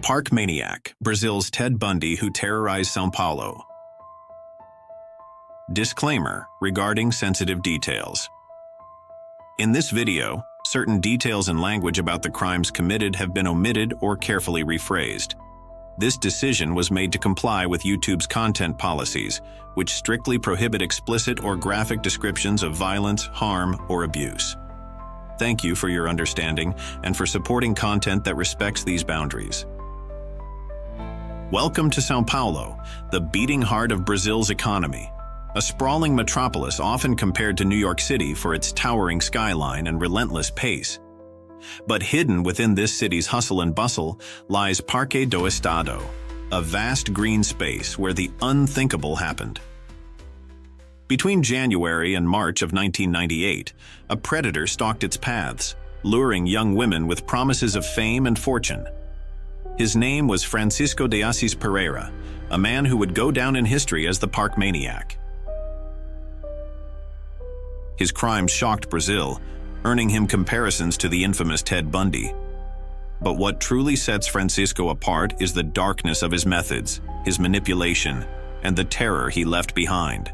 Park Maniac, Brazil's Ted Bundy who terrorized São Paulo. Disclaimer regarding sensitive details. In this video, certain details and language about the crimes committed have been omitted or carefully rephrased. This decision was made to comply with YouTube's content policies, which strictly prohibit explicit or graphic descriptions of violence, harm, or abuse. Thank you for your understanding and for supporting content that respects these boundaries. Welcome to São Paulo, the beating heart of Brazil's economy. A sprawling metropolis often compared to New York City for its towering skyline and relentless pace. But hidden within this city's hustle and bustle lies Parque do Estado, a vast green space where the unthinkable happened. Between January and March of 1998, a predator stalked its paths, luring young women with promises of fame and fortune. His name was Francisco de Assis Pereira, a man who would go down in history as the Park Maniac. His crimes shocked Brazil, earning him comparisons to the infamous Ted Bundy. But what truly sets Francisco apart is the darkness of his methods, his manipulation, and the terror he left behind.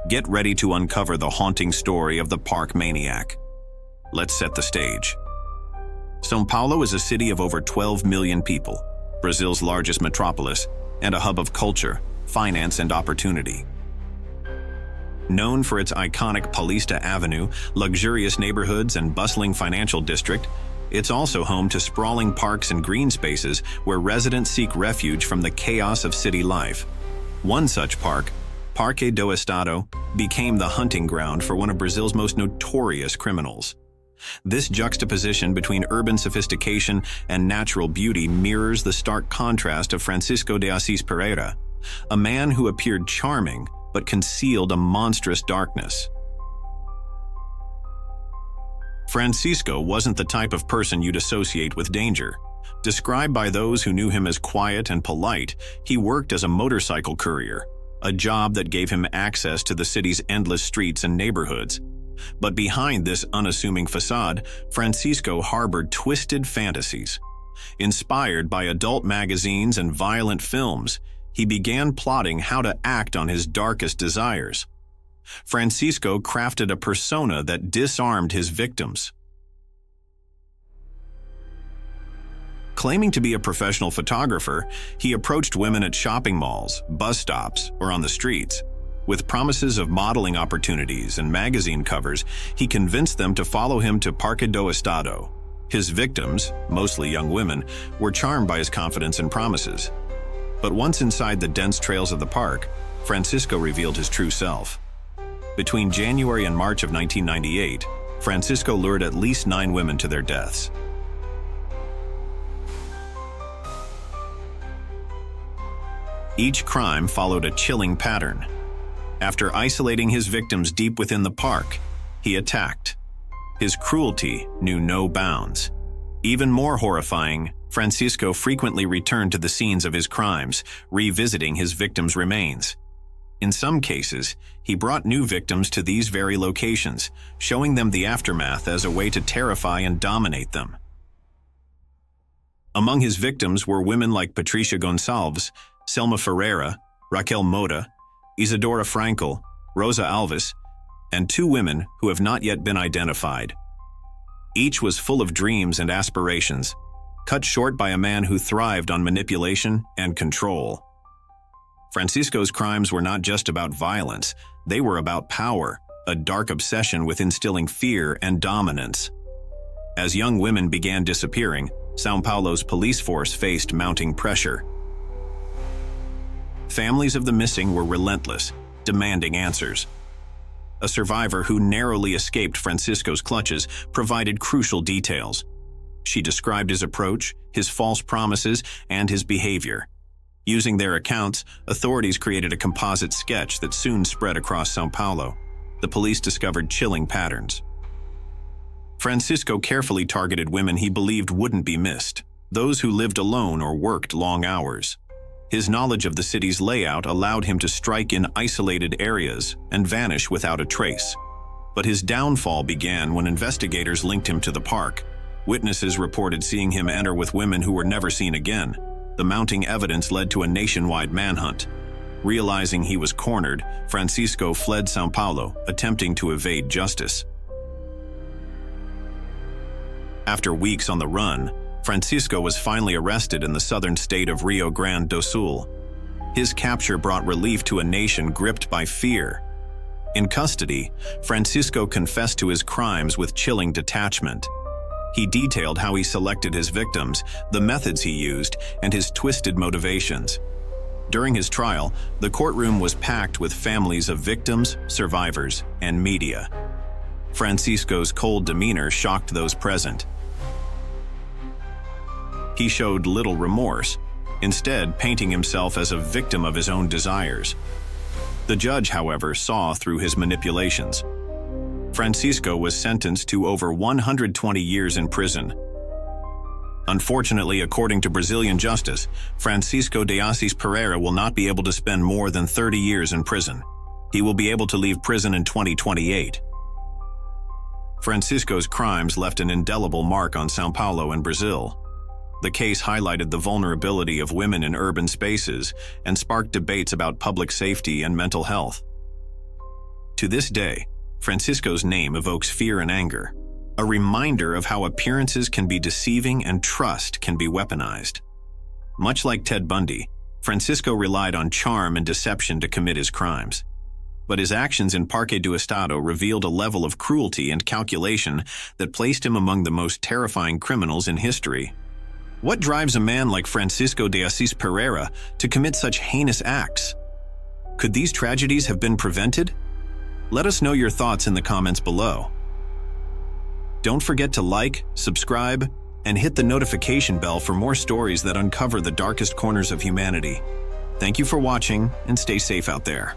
Get ready to uncover the haunting story of the Park Maniac. Let's set the stage. São Paulo is a city of over 12 million people, Brazil's largest metropolis, and a hub of culture, finance, and opportunity. Known for its iconic Paulista Avenue, luxurious neighborhoods, and bustling financial district, it's also home to sprawling parks and green spaces where residents seek refuge from the chaos of city life. One such park, Parque do Estado, became the hunting ground for one of Brazil's most notorious criminals. This juxtaposition between urban sophistication and natural beauty mirrors the stark contrast of Francisco de Assis Pereira, a man who appeared charming but concealed a monstrous darkness. Francisco wasn't the type of person you'd associate with danger. Described by those who knew him as quiet and polite, he worked as a motorcycle courier, a job that gave him access to the city's endless streets and neighborhoods. But behind this unassuming facade, Francisco harbored twisted fantasies. Inspired by adult magazines and violent films, he began plotting how to act on his darkest desires. Francisco crafted a persona that disarmed his victims. Claiming to be a professional photographer, he approached women at shopping malls, bus stops, or on the streets. With promises of modeling opportunities and magazine covers, he convinced them to follow him to Parque do Estado. His victims, mostly young women, were charmed by his confidence and promises. But once inside the dense trails of the park, Francisco revealed his true self. Between January and March of 1998, Francisco lured at least 9 women to their deaths. Each crime followed a chilling pattern. After isolating his victims deep within the park, he attacked. His cruelty knew no bounds. Even more horrifying, Francisco frequently returned to the scenes of his crimes, revisiting his victims' remains. In some cases, he brought new victims to these very locations, showing them the aftermath as a way to terrify and dominate them. Among his victims were women like Patricia Gonçalves, Selma Ferreira, Raquel Moda, Isadora Frankel, Rosa Alves, and 2 women who have not yet been identified. Each was full of dreams and aspirations, cut short by a man who thrived on manipulation and control. Francisco's crimes were not just about violence, they were about power, a dark obsession with instilling fear and dominance. As young women began disappearing, São Paulo's police force faced mounting pressure. Families of the missing were relentless, demanding answers. A survivor who narrowly escaped Francisco's clutches provided crucial details. She described his approach, his false promises, and his behavior. Using their accounts, authorities created a composite sketch that soon spread across São Paulo. The police discovered chilling patterns. Francisco carefully targeted women he believed wouldn't be missed, those who lived alone or worked long hours. His knowledge of the city's layout allowed him to strike in isolated areas and vanish without a trace. But his downfall began when investigators linked him to the park. Witnesses reported seeing him enter with women who were never seen again, The mounting evidence led to a nationwide manhunt. Realizing he was cornered, Francisco fled São Paulo, attempting to evade justice. After weeks on the run, Francisco was finally arrested in the southern state of Rio Grande do Sul. His capture brought relief to a nation gripped by fear. In custody, Francisco confessed to his crimes with chilling detachment. He detailed how he selected his victims, the methods he used, and his twisted motivations. During his trial, the courtroom was packed with families of victims, survivors, and media. Francisco's cold demeanor shocked those present. He showed little remorse, instead painting himself as a victim of his own desires. The judge, however, saw through his manipulations. Francisco was sentenced to over 120 years in prison. Unfortunately, according to Brazilian justice, Francisco de Assis Pereira will not be able to spend more than 30 years in prison. He will be able to leave prison in 2028. Francisco's crimes left an indelible mark on São Paulo and Brazil. The case highlighted the vulnerability of women in urban spaces and sparked debates about public safety and mental health. To this day, Francisco's name evokes fear and anger, a reminder of how appearances can be deceiving and trust can be weaponized. Much like Ted Bundy, Francisco relied on charm and deception to commit his crimes. But his actions in Parque do Estado revealed a level of cruelty and calculation that placed him among the most terrifying criminals in history. What drives a man like Francisco de Assis Pereira to commit such heinous acts? Could these tragedies have been prevented? Let us know your thoughts in the comments below. Don't forget to like, subscribe, and hit the notification bell for more stories that uncover the darkest corners of humanity. Thank you for watching, and stay safe out there.